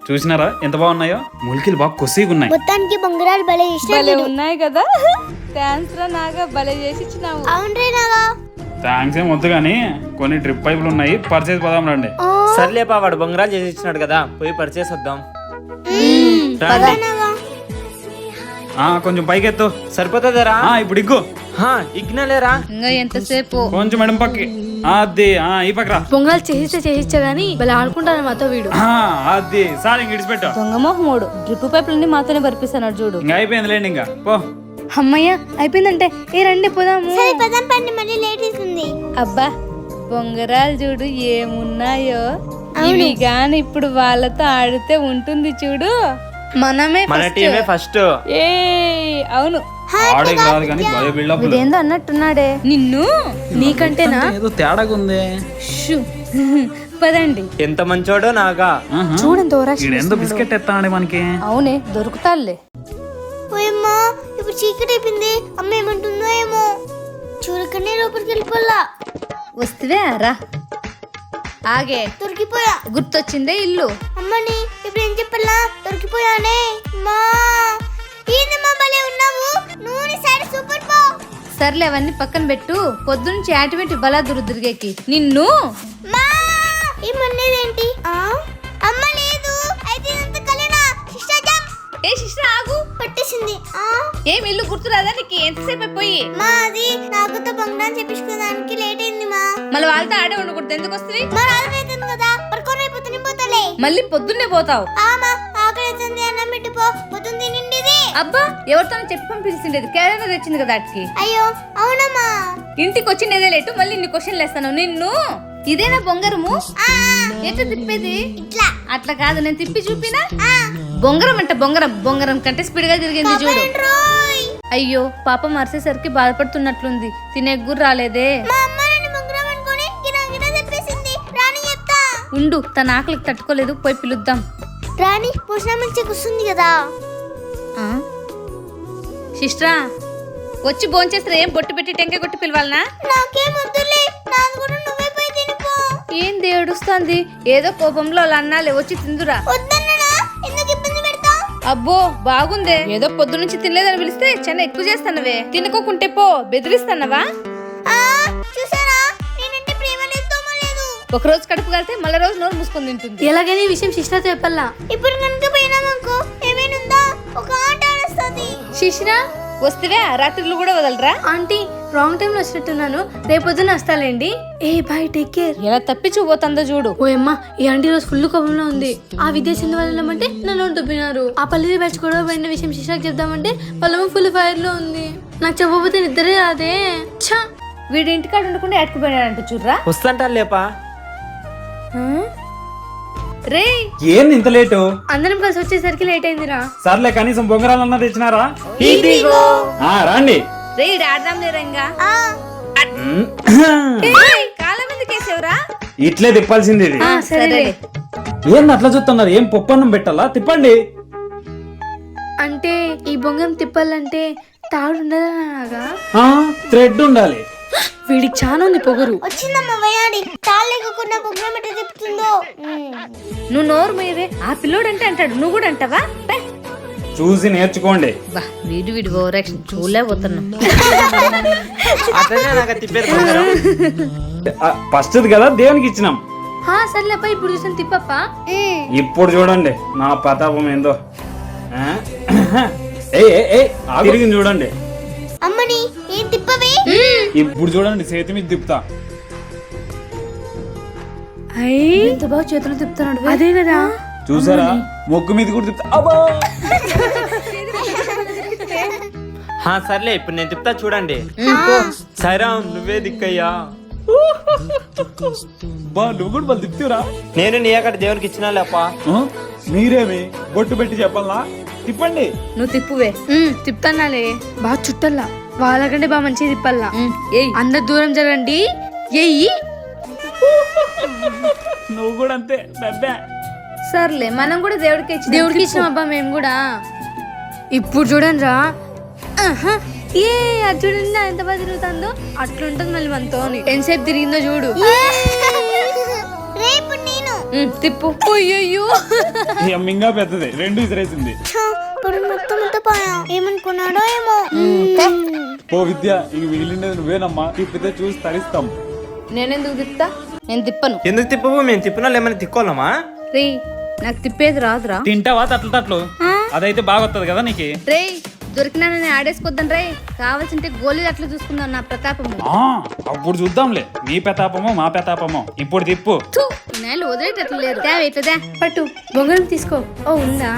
చూసినారా ఎంత బాగున్నాయో? మూలికలు బాగా కొద్దిగా ఉన్నాయి. మొత్తానికి బొంగరాలు భలే ఉన్నాయి కదా. థ్యాంక్స్ రా నాగా, భలే చేసి ఇచ్చినావు. అవునరే నాగా. థ్యాంక్స్ ఏం వద్దు కానీ కొన్ని ట్రిప్ పైపులు ఉన్నాయి, పర్చేస్ పోదాం రండి. సర్లేపా, వాడు బొంగరాలు చేసి ఇచ్చినాడు కదా, పోయి పర్చేస్ వద్దాం. కొంచెం పైకి ఎత్తు. సరిపోతుందరా? ఇప్పుడు ఇగ్గు. ఇగ్నలేరా? ఇంకా ఎంతసేపు? కొంచెం మేడం పక్కి. అది ఈ పక్కరా. పొంగల్ చేయిస్తా గానీ భలే ఆడుకుంటాను మాతో వీడు. అది సార్ ఇంక ఇడిచిపెట్టు. దొంగ మొహమోడు డ్రిప్ పైపులన్నీ మాతోనే పరిపిస్తున్నాడు చూడు. ఇంకా అయిపోయిందిలేండి, ఇంకా పో. అమ్మయ్య అయిపోయిందంటే ఏ రండి పోదాము. మళ్ళీ లేట్ అవుతుంది. అబ్బా బొంగరాలు చూడు ఏమున్నాయో. ఇవి గాని ఇప్పుడు వాళ్ళతో ఆడితే ఉంటుంది చూడు. మన టీమే ఫస్ట్. ఏ అవును, ఆడేకి రాదు కానీ భలే బిల్డప్. ఇదేందో అన్నట్టున్నాడే నిన్ను. నీకంటేనా ఏదో తేడాగా ఉంది. పదండి. ఎంత మంచోడో నాగా. చూడండి ఏందో బిస్కెట్ ఎత్తాడే మనకి. అవునే దొరుకుతాలే. ఓయమ్మా ఇప్పుడు చీకటి అయిపోయింది. అమ్మ ఏమంటుందో ఏమో. చూడకనే లోపలికి వెళ్ళిపోలా. వస్తువే రా. ఆగే దొరికిపోయా. గుర్తొచ్చిందే ఇల్లు. అమ్మని ఇప్పుడు ఏం చెప్పాలా? దొరికిపోయానే. మా ఏందమ్మా భలే ఉన్నావు. నూనె సైడ్ సూపర్ పో. సర్లే అవన్నీ పక్కన పెట్టు. పొద్దునుంచి యాటివేటి బలా దురుదురిగేకి నిన్ను. మా ఏమనేదేంటి? అమ్మ లేదు. అయితే ఇదంతా కలేనా? శిష్టాజం. ఏ శిష్ట ఆగు. పట్టేసింది. ఏం ఇల్లు గుర్తురాదా నీకు? ఎంతసేపు అయిపోయి? మా అది నాకుతో బంగారం చెప్పించుకోవడానికి లేట్ అయింది మా. మళ్ళీ వాళ్ళతో ఆడే ఉండకూడదు. ఎందుకు వస్తుంది? మరి ఆకలి అవుతుంది కదా. పడుకొని అయిపోతుంది పోతలే. మళ్ళీ పొద్దున్నే పోతావు. ఆమా ఆకలి అవుతుంది అన్నం పెట్టిపో. పొద్దున్న తినిండిది. అబ్బా ఎవరితో చెప్పి పంపించిండేది. క్యారెట్ తెచ్చింది కదా అటుకి. అయ్యో అవునమ్మా. ఇంటికి వచ్చిండేదే లేటు. మళ్ళీ ఇన్ని క్వశ్చన్లు వేస్తాను నిన్ను. ఇదేనా బొంగరము? ఎట్లా తిప్పేది? ఇట్లా. అట్లా కాదు, నేను తిప్పి చూపినా. బొంగరం అంటే బొంగరం కంటే స్పీడ్ గా తిరిగింది చూడు. అయ్యో పాప మరిసేసరికి బాధపడుతున్నట్లుంది. తినే గురు రాలేదే. ఉండు, తన ఆకలికి తట్టుకోలేదు, పోయి పిలుద్దాం. రాణి పోషణ కూర్చుంది కదా. సిస్టరా వచ్చి భోంచేస్తారు. ఏం బొట్టు పెట్టి టెంకాయ కొట్టి పిలవాలనా? నాకేం వద్దులే. నాది కూడా నువ్వే పోయి తినిపో. ఏంది ఏడుస్తుంది? ఏదో కోపంలో అలా అన్నాలే, వచ్చి తిందురా. వద్దన్ననా? ఎందుకు ఇబ్బంది పెడతావ్? అబ్బో బాగుందే. ఏదో పొద్దు నుంచి తినలేదని పిలిస్తే చాలా ఎక్కువ చేస్తానవే. తినకోకుంటే పో. బెదిరిస్తానవా? చూసారా నేనంటే ప్రేమ లేదు తోమ లేదు. ఒక రోజు కడుపు కలితే మళ్ళీ రోజు నోరు మూసుకొని తింటుంది. ఎలాగైనా ఈ విషయం శిష్టాతో చెప్పాలా. ఇప్పుడు కనుక పోయినామనుకో ఏమైనా ఉందా? ఒక ఆట ఆడేస్తుంది. శిష్రా వస్తేవే రాత్రులు కూడా వదలరా? ఆంటీ రాంగ్ టైం లో వచ్చినట్టున్నాను. రేపొద్దున వస్తాలేండి. ఏ బాయ్ టేక్ కేర్. ఎలా తప్పించుపోతుందో చూడు. ఓ అమ్మ ఈ ఆంటీ రోజు ఫుల్ కోపంలో ఉంది. ఆ విదేశీ వెళ్ళమంటే నన్ను దుబ్బినారు. ఆ పల్లె బ్యాచ్ కూడా పోయిన విషయం శిష్టాకి చెప్దామంటే వాళ్ళమ్మ ఫుల్ ఫైర్ లో ఉంది. నాకు చెప్పబోతే నిద్రే రాదే. ఛా వీడి ఇంటికాడ ఉండకుండా ఎట్టుకుపోయాడంట చూడరా. వస్తుంటారు లేపా. రే ఏంది ఇంత లేటు? అందరం కలిసి వచ్చేసరికి లేట్ అయిందిరా. సర్లే కనీసం బొంగరాలన్నా తెచ్చినారా? రండి. రే ఆడదాం లేరంగా. కాలం ఎందుకు వేసేవరా? ఇట్లే తిప్పాల్సింది ఇది. సరే ఏంది అట్లా చూస్తున్నారు? ఏం పప్పన్నం పెట్టాలా? తిప్పండి. అంటే ఈ బొంగం తిప్పాలంటే తాడు ఉండదా? థ్రెడ్ ఉండాలి. వీడికి చాలా ఉంది పొగరు. వచ్చిందమ్మా వయాడి. తాళ్ళు లేకుండా బొగ్గం ఎట్లా తిప్పుతుందో. నువ్వు నోరు మీదే. ఆ పిల్లోడు అంటే అంటాడు, నువ్వు కూడా అంటావా? చూసి నేర్చుకోండి. వీడి ఓవరాక్షన్ చూడలేకపోతున్నా. అట్లనే నాకు తిప్పేది బొంగరం. ఫస్ట్ కదా దేవునికి ఇచ్చినాం. సర్లేపా ఇప్పుడు చూసాను తిప్పప్ప. ఇప్పుడు చూడండి నా ప్రతాపం ఏందో. తిరిగి చూడండి. అమ్మని ఏం తిప్పవి? ఇప్పుడు చూడండి చేతి మీద తిప్పుతా. ఎంత బాగా చేతులు తిప్పుతున్నాడు. అదే కదా చూసారా? మొగ్గు మీద కూడా తిప్పుతా. అబ్బా సర్లే ఇప్పుడు నేను తిప్పుతా చూడండి. సైరా నువ్వే దిక్కయ్యా. నువ్వు కూడా వాళ్ళు తిప్పుతారా? నేను నీ అక్కడ దేవునికి ఇచ్చినా లేపా. మీరేమి బొట్టు పెట్టి చెప్పాలా? తిప్పండి. నువ్వు తిప్పువే. తిప్పుతానాలే. బాగా చుట్టల్లా వాళ్ళకంటే బాగా మంచిగా తిప్పల్లా. అందరు దూరం జరగండి. ఎయ్యి నువ్వు కూడా అంతే. సర్లే మనం కూడా దేవుడికి ఇచ్చినాం అబ్బా మేము కూడా. ఇప్పుడు చూడండి రా. ఏ అది చూడండి ఎంత బాగా తిరుగుతుందో. అట్లుంటది మళ్ళీ మనతో. ఎంతసేపు తిరిగిందో చూడు. రేపు నేను తిప్పు. అయ్యయ్యో ఈ అమ్మింగా పెద్దది 2 విసిరేసింది. ఇప్పుడు మొత్తం పోయా ఏమనుకున్నాడో ఏమో. ఓ విద్య ఇంక మిగిలినది నువ్వేనమ్మా. తిప్పితే చూసి తరిస్తాం. నేనెందుకు తిప్పుతా? నేను తిప్పను. ఎందుకు తిప్పవు? మేము తిప్పిన వాళ్ళు ఏమైనా తిక్కోవాలమ్మా? రే నాకు తిప్పేది రాదురా. తింటావా తట్లు? అదైతే బాగా వస్తుంది కదా నీకు. రే దొరికినానని ఆడేసుకొద్దాం రే. కావాల్సింటే గోళీలు అట్లా చూసుకుందాం నా ప్రతాపము. అప్పుడు చూద్దాంలే మీ ప్రతాపమో మా ప్రతాపమో. ఇప్పుడు తిప్పు. నేలు వదిలేటట్లు లేరు. ఇట్లదే పట్టు బొంగరం తీసుకో. ఓ ఉందా?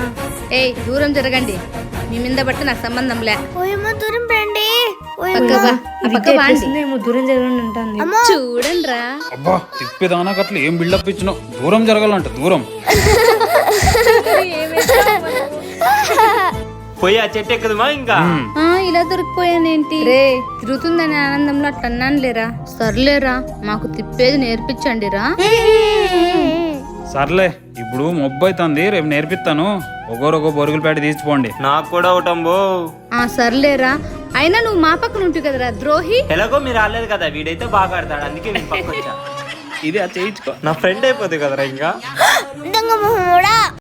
ఏయ్ దూరం జరగండి. మీ మీద బట్టి నాకు సంబంధం లే. ఓయమ్మ దూరం రండి. పక్క బాండి. ఏమో దూరం జరగండి అంటుంది. చూడండి రా. అబ్బా తిప్పేదానా అట్లా ఏం బిల్డప్ ఇచ్చినావు. దూరం జరగాలంట దూరం. పోయి ఆ చెట్టు ఎక్కుదమా ఇంకా? ఇలా దొరికిపోయానేంటి రే. తిరుగుతుందని ఆనందంలో అట్లా అన్నాను లేరా. సర్లేరా మాకు తిప్పేది నేర్పించండి రా. సర్లే ఇప్పుడు మొబ్బు అవుతుంది. రేపు నేర్పిస్తాను. ఒకరొక బొరుగుల పేట తీసుకోండి. నాకు కూడా ఒకటంబో. సర్లేరా. అయినా నువ్వు మా పక్కన ఉంటుంది కదరా ద్రోహి. ఎలాగో మీరు రాలేదు కదా, వీడైతే బాగా ఆడతాడు అందుకే నేను పక్క వచ్చా. ఇది చేయించుకో. నా ఫ్రెండ్ అయిపోతుంది కదరా ఇంకా. దొంగ మొహం